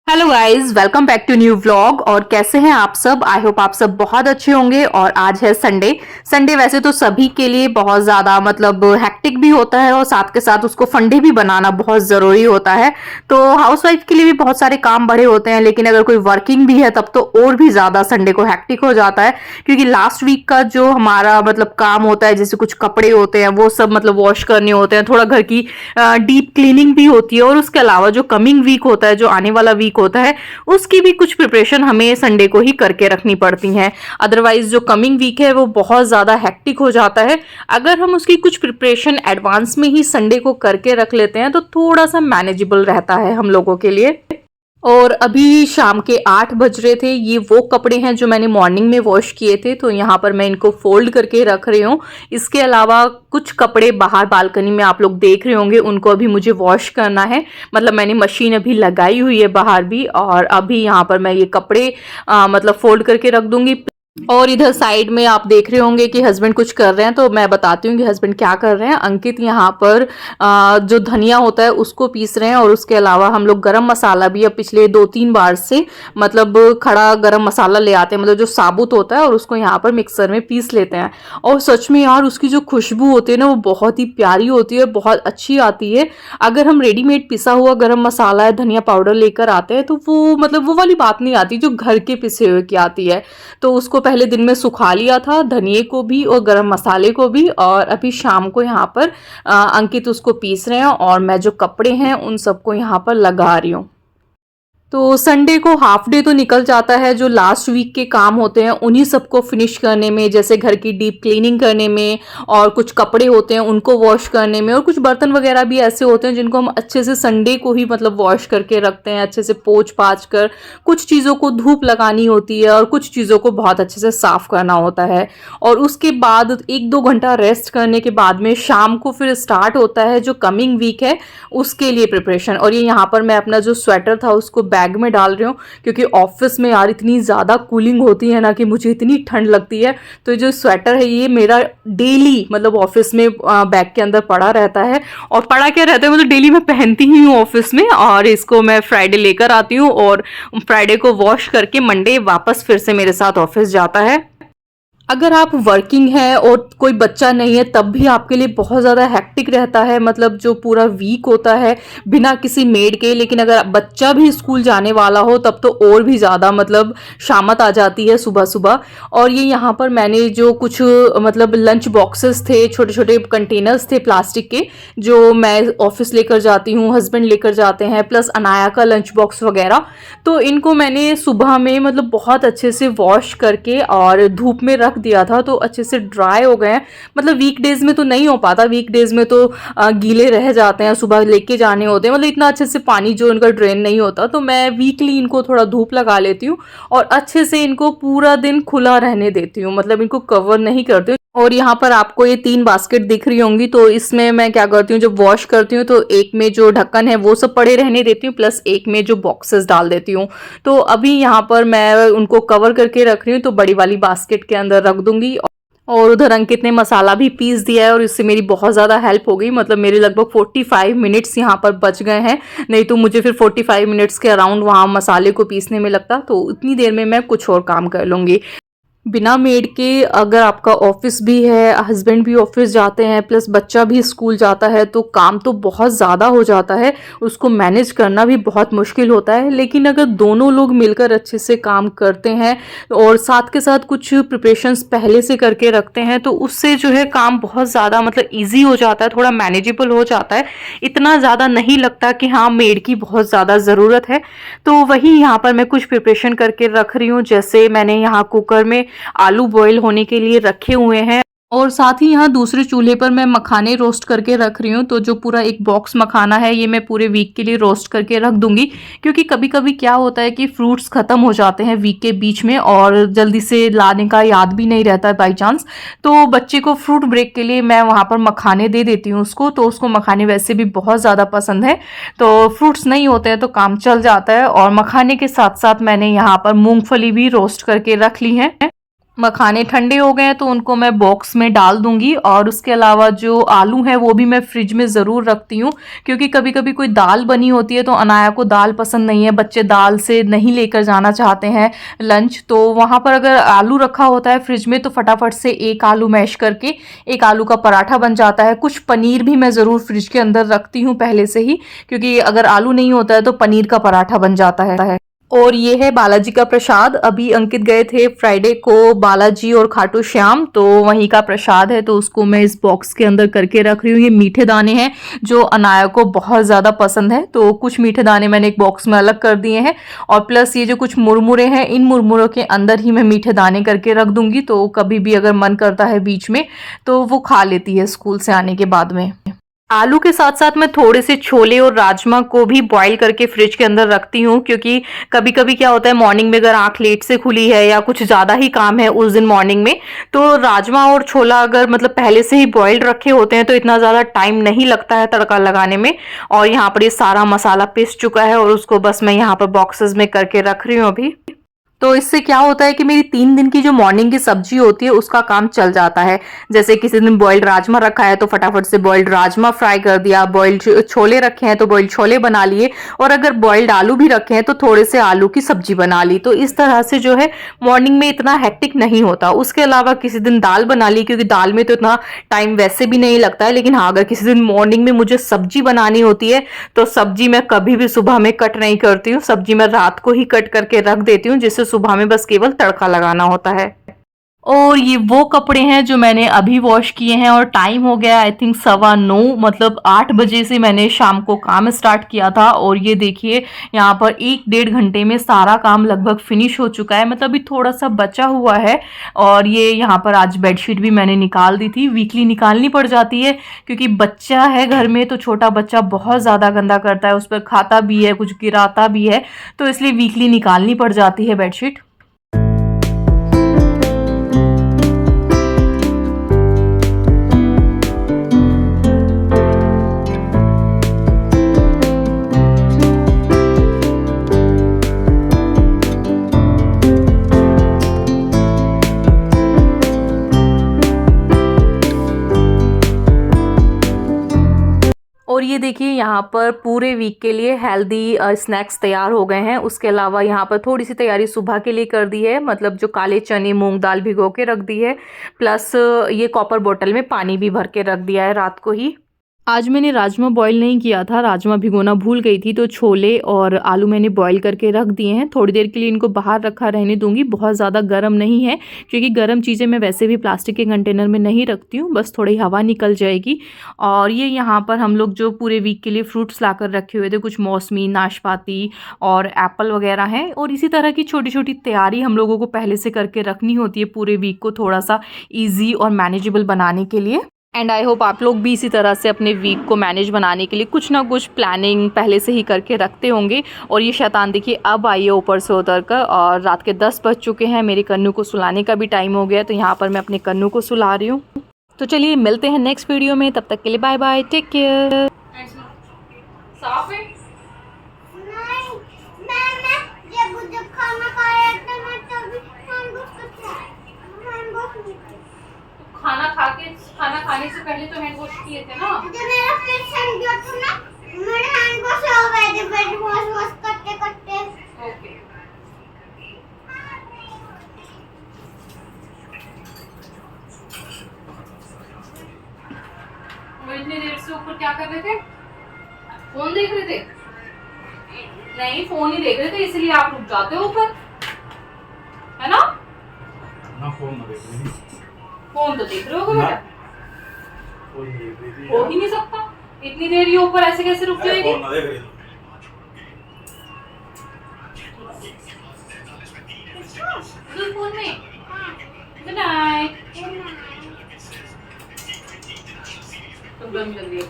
Hello guys, welcome back to new vlog. और कैसे हैं आप सब? आई होप आप सब बहुत अच्छे होंगे। और आज है संडे। संडे वैसे तो सभी के लिए बहुत ज्यादा मतलब हेक्टिक भी होता है और साथ के साथ उसको फंडे भी बनाना बहुत जरूरी होता है। तो हाउसवाइफ के लिए भी बहुत सारे काम बड़े होते हैं, लेकिन अगर कोई वर्किंग भी है तब तो और भी ज्यादा संडे को हेक्टिक हो जाता है, क्योंकि लास्ट वीक का जो हमारा मतलब काम होता है, जैसे कुछ कपड़े होते हैं वो सब मतलब वॉश करने होते हैं, थोड़ा घर की डीप क्लीनिंग भी होती है। और उसके अलावा जो कमिंग वीक होता है, जो आने वाला वीक होता है, उसकी भी कुछ प्रिपरेशन हमें संडे को ही करके रखनी पड़ती है। अदरवाइज जो कमिंग वीक है वो बहुत ज्यादा हेक्टिक हो जाता है। अगर हम उसकी कुछ प्रिपरेशन एडवांस में ही संडे को करके रख लेते हैं तो थोड़ा सा मैनेजेबल रहता है हम लोगों के लिए। और अभी शाम के 8 बज रहे थे। ये वो कपड़े हैं जो मैंने मॉर्निंग में वॉश किए थे, तो यहाँ पर मैं इनको फोल्ड करके रख रही हूँ। इसके अलावा कुछ कपड़े बाहर बालकनी में आप लोग देख रहे होंगे, उनको अभी मुझे वॉश करना है। मतलब मैंने मशीन अभी लगाई हुई है बाहर भी, और अभी यहाँ पर मैं ये कपड़े मतलब फोल्ड करके रख दूंगी। और इधर साइड में आप देख रहे होंगे कि हस्बैंड कुछ कर रहे हैं, तो मैं बताती हूँ कि हस्बैंड क्या कर रहे हैं। अंकित यहाँ पर जो धनिया होता है उसको पीस रहे हैं, और उसके अलावा हम लोग गरम मसाला भी अब पिछले 2-3 बार से मतलब खड़ा गरम मसाला ले आते हैं, मतलब जो साबुत होता है, और उसको यहाँ पर मिक्सर में पीस लेते हैं। और सच में यार उसकी जो खुशबू होती है ना, वो बहुत ही प्यारी होती है, बहुत अच्छी आती है। अगर हम रेडीमेड पिसा हुआ गरम मसाला या धनिया पाउडर लेकर आते हैं तो वो मतलब वो वाली बात नहीं आती जो घर के पिसे हुए की आती है। तो उसको पहले दिन में सुखा लिया था, धनिए को भी और गरम मसाले को भी, और अभी शाम को यहाँ पर अंकित उसको पीस रहे हैं, और मैं जो कपड़े हैं उन सबको यहाँ पर लगा रही हूँ। तो संडे को हाफ डे तो निकल जाता है, जो लास्ट वीक के काम होते हैं उन्हीं सबको फिनिश करने में, जैसे घर की डीप क्लीनिंग करने में, और कुछ कपड़े होते हैं उनको वॉश करने में, और कुछ बर्तन वगैरह भी ऐसे होते हैं जिनको हम अच्छे से संडे को ही मतलब वॉश करके रखते हैं, अच्छे से पोंछ पाछ कर। कुछ चीज़ों को धूप लगानी होती है और कुछ चीज़ों को बहुत अच्छे से साफ करना होता है। और उसके बाद 1-2 घंटा रेस्ट करने के बाद में शाम को फिर स्टार्ट होता है जो कमिंग वीक है उसके लिए प्रिपरेशन। और ये यहाँ पर मैं अपना जो स्वेटर था उसको बैग में डाल रही हूँ, क्योंकि ऑफिस में यार इतनी ज़्यादा कूलिंग होती है ना कि मुझे इतनी ठंड लगती है। तो जो स्वेटर है ये मेरा डेली मतलब ऑफिस में बैग के अंदर पड़ा रहता है। और पड़ा क्या रहता है, मतलब डेली मैं पहनती ही हूँ ऑफिस में, और इसको मैं फ्राइडे लेकर आती हूँ, और फ्राइडे को वॉश करके मंडे वापस फिर से मेरे साथ ऑफिस जाता है। अगर आप वर्किंग है और कोई बच्चा नहीं है तब भी आपके लिए बहुत ज़्यादा हेक्टिक रहता है, मतलब जो पूरा वीक होता है बिना किसी मेड के। लेकिन अगर बच्चा भी स्कूल जाने वाला हो तब तो और भी ज़्यादा मतलब शामत आ जाती है सुबह सुबह। और ये यहाँ पर मैंने जो कुछ मतलब लंच बॉक्सेस थे, छोटे छोटे कंटेनर्स थे प्लास्टिक के, जो मैं ऑफिस लेकर जाती हूँ, हस्बैंड लेकर जाते हैं, प्लस अनाया का लंच बॉक्स वगैरह। तो इनको मैंने सुबह में मतलब बहुत अच्छे से वॉश करके और धूप में रख दिया था, तो अच्छे से ड्राई हो गए हैं। मतलब वीकडेज में तो नहीं हो पाता, वीकडेज में तो गीले रह जाते हैं, सुबह लेके जाने होते हैं, मतलब इतना अच्छे से पानी जो इनका ड्रेन नहीं होता। तो मैं वीकली इनको थोड़ा धूप लगा लेती हूँ और अच्छे से इनको पूरा दिन खुला रहने देती हूँ, मतलब इनको कवर नहीं करती हूँ। और यहाँ पर आपको ये 3 बास्केट दिख रही होंगी, तो इसमें मैं क्या करती हूँ, जब वॉश करती हूँ तो एक में जो ढक्कन है वो सब पड़े रहने देती हूँ, प्लस एक में जो बॉक्सेस डाल देती हूँ। तो अभी यहाँ पर मैं उनको कवर करके रख रही हूँ, तो बड़ी वाली बास्केट के अंदर रख दूंगी। और उधर अंकित ने मसाला भी पीस दिया है, और इससे मेरी बहुत ज़्यादा हेल्प हो गई। मतलब मेरे लगभग 45 मिनट्स यहाँ पर बच गए हैं, नहीं तो मुझे फिर 45 मिनट्स के अराउंड वहाँ मसाले को पीसने में लगता, तो इतनी देर में मैं कुछ और काम कर लूँगी बिना मेड के। अगर आपका ऑफिस भी है, हस्बैंड भी ऑफिस जाते हैं, प्लस बच्चा भी स्कूल जाता है, तो काम तो बहुत ज़्यादा हो जाता है, उसको मैनेज करना भी बहुत मुश्किल होता है। लेकिन अगर दोनों लोग मिलकर अच्छे से काम करते हैं और साथ के साथ कुछ प्रिपरेशंस पहले से करके रखते हैं, तो उससे जो है काम बहुत ज़्यादा मतलब ईजी हो जाता है, थोड़ा मैनेजेबल हो जाता है। इतना ज़्यादा नहीं लगता कि हाँ मेड की बहुत ज़्यादा ज़रूरत है। तो वही यहाँ पर मैं कुछ प्रिपरेशन करके रख रही हूँ। जैसे मैंने यहाँ कुकर में आलू बॉईल होने के लिए रखे हुए हैं, और साथ ही यहाँ दूसरे चूल्हे पर मैं मखाने रोस्ट करके रख रही हूँ। तो जो पूरा एक बॉक्स मखाना है ये मैं पूरे वीक के लिए रोस्ट करके रख दूंगी, क्योंकि कभी कभी क्या होता है कि फ्रूट्स खत्म हो जाते हैं वीक के बीच में, और जल्दी से लाने का याद भी नहीं रहता है बाई चांस। तो बच्चे को फ्रूट ब्रेक के लिए मैं वहाँ पर मखाने दे देती हूँ उसको, तो उसको मखाने वैसे भी बहुत ज़्यादा पसंद है। तो फ्रूट्स नहीं होते हैं तो काम चल जाता है। और मखाने के साथ साथ मैंने यहाँ पर मूँगफली भी रोस्ट करके रख ली है। मखाने ठंडे हो गए हैं तो उनको मैं बॉक्स में डाल दूंगी। और उसके अलावा जो आलू है वो भी मैं फ्रिज में ज़रूर रखती हूँ, क्योंकि कभी कभी कोई दाल बनी होती है तो अनाया को दाल पसंद नहीं है, बच्चे दाल से नहीं लेकर जाना चाहते हैं लंच, तो वहाँ पर अगर आलू रखा होता है फ्रिज में तो फटाफट से एक आलू मैश करके एक आलू का पराठा बन जाता है। कुछ पनीर भी मैं ज़रूर फ्रिज के अंदर रखती हूँ पहले से ही, क्योंकि अगर आलू नहीं होता है तो पनीर का पराठा बन जाता है। और ये है बालाजी का प्रसाद। अभी अंकित गए थे फ्राइडे को बालाजी और खाटू श्याम, तो वहीं का प्रसाद है, तो उसको मैं इस बॉक्स के अंदर करके रख रही हूँ। ये मीठे दाने हैं जो अनाया को बहुत ज़्यादा पसंद है, तो कुछ मीठे दाने मैंने एक बॉक्स में अलग कर दिए हैं। और प्लस ये जो कुछ मुरमुरे हैं, इन मुरमुरों के अंदर ही मैं मीठे दाने करके रख दूंगी, तो कभी भी अगर मन करता है बीच में तो वो खा लेती है स्कूल से आने के बाद में। आलू के साथ साथ मैं थोड़े से छोले और राजमा को भी बॉईल करके फ्रिज के अंदर रखती हूँ, क्योंकि कभी कभी क्या होता है मॉर्निंग में अगर आंख लेट से खुली है या कुछ ज़्यादा ही काम है उस दिन मॉर्निंग में, तो राजमा और छोला अगर मतलब पहले से ही बॉइल्ड रखे होते हैं तो इतना ज़्यादा टाइम नहीं लगता है तड़का लगाने में। और यहाँ पर ये सारा मसाला पिस चुका है और उसको बस मैं यहाँ पर बॉक्सेस में करके रख रही हूँ अभी। तो इससे क्या होता है कि मेरी 3 दिन की जो मॉर्निंग की सब्जी होती है उसका काम चल जाता है। जैसे किसी दिन बॉइल्ड राजमा रखा है तो फटाफट से बॉइल्ड राजमा फ्राई कर दिया, बॉइल्ड छोले रखे हैं तो बॉइल्ड छोले बना लिए, और अगर बॉइल्ड आलू भी रखे हैं तो थोड़े से आलू की सब्जी बना ली। तो इस तरह से जो है मॉर्निंग में इतना हेक्टिक नहीं होता। उसके अलावा किसी दिन दाल बना ली, क्योंकि दाल में तो इतना टाइम वैसे भी नहीं लगता है, लेकिन हाँ अगर किसी दिन मॉर्निंग में मुझे सब्जी बनानी होती है तो सब्जी मैं कभी भी सुबह में कट नहीं करती हूँ, सब्जी मैं रात को ही कट करके रख देती हूँ, जिससे सुबह में बस केवल तड़का लगाना होता है। और ये वो कपड़े हैं जो मैंने अभी वॉश किए हैं, और टाइम हो गया आई थिंक 9:15, मतलब 8 बजे से मैंने शाम को काम स्टार्ट किया था। और ये देखिए यहाँ पर 1-1.5 घंटे में सारा काम लगभग फिनिश हो चुका है, मतलब अभी थोड़ा सा बचा हुआ है। और ये यहाँ पर आज बेडशीट भी मैंने निकाल दी थी, वीकली निकालनी पड़ जाती है क्योंकि बच्चा है घर में, तो छोटा बच्चा बहुत ज़्यादा गंदा करता है, उस पर खाता भी है, कुछ गिराता भी है, तो इसलिए वीकली निकालनी पड़ जाती है बेडशीट। और ये देखिए यहाँ पर पूरे वीक के लिए हेल्दी स्नैक्स तैयार हो गए हैं। उसके अलावा यहाँ पर थोड़ी सी तैयारी सुबह के लिए कर दी है, मतलब जो काले चने मूंग दाल भिगो के रख दी है, प्लस ये कॉपर बोतल में पानी भी भर के रख दिया है रात को ही। आज मैंने राजमा बॉईल नहीं किया था, राजमा भिगोना भूल गई थी, तो छोले और आलू मैंने बॉईल करके रख दिए हैं। थोड़ी देर के लिए इनको बाहर रखा रहने दूंगी, बहुत ज़्यादा गर्म नहीं है, क्योंकि गर्म चीज़ें मैं वैसे भी प्लास्टिक के कंटेनर में नहीं रखती हूँ, बस थोड़ी हवा निकल जाएगी। और ये यहाँ पर हम लोग जो पूरे वीक के लिए फ्रूट्स ला कर रखे हुए थे, कुछ मौसमी, नाशपाती और एप्पल वगैरह हैं। और इसी तरह की छोटी छोटी तैयारी हम लोगों को पहले से करके रखनी होती है पूरे वीक को थोड़ा सा ईजी और मैनेजेबल बनाने के लिए। एंड आई होप आप लोग भी इसी तरह से अपने वीक को मैनेज बनाने के लिए कुछ ना कुछ प्लानिंग पहले से ही करके रखते होंगे। और ये शैतान देखिए अब आई है ऊपर से उतर कर, और रात के 10 बज चुके हैं, मेरे कन्नू को सुलाने का भी टाइम हो गया, तो यहाँ पर मैं अपने कन्नू को सुला रही हूँ। तो चलिए मिलते हैं नेक्स्ट वीडियो में, तब तक के लिए बाय बाय, टेक केयर। साफ है? खाना खाने से पहले तो हैंड वॉश किए थे ना? जब मेरा फेस हैंड गया था ना, मेरे हैंड वॉश हो गए थे फेस वॉश करते करते। ओके। वो इतनी देर से ऊपर क्या कर रहे थे? फोन देख रहे थे? नहीं, फोन ही देख रहे थे, इसलिए आप रुक जाते हो ऊपर, है ना? ना फोन ना देख रहे, फोन तो देख रहे हो बेटा, हो ही नहीं सकता इतनी देर, ये ऊपर ऐसे कैसे रुक जाएगी? फोन में गुड नाइट, तो बंद कर दिया।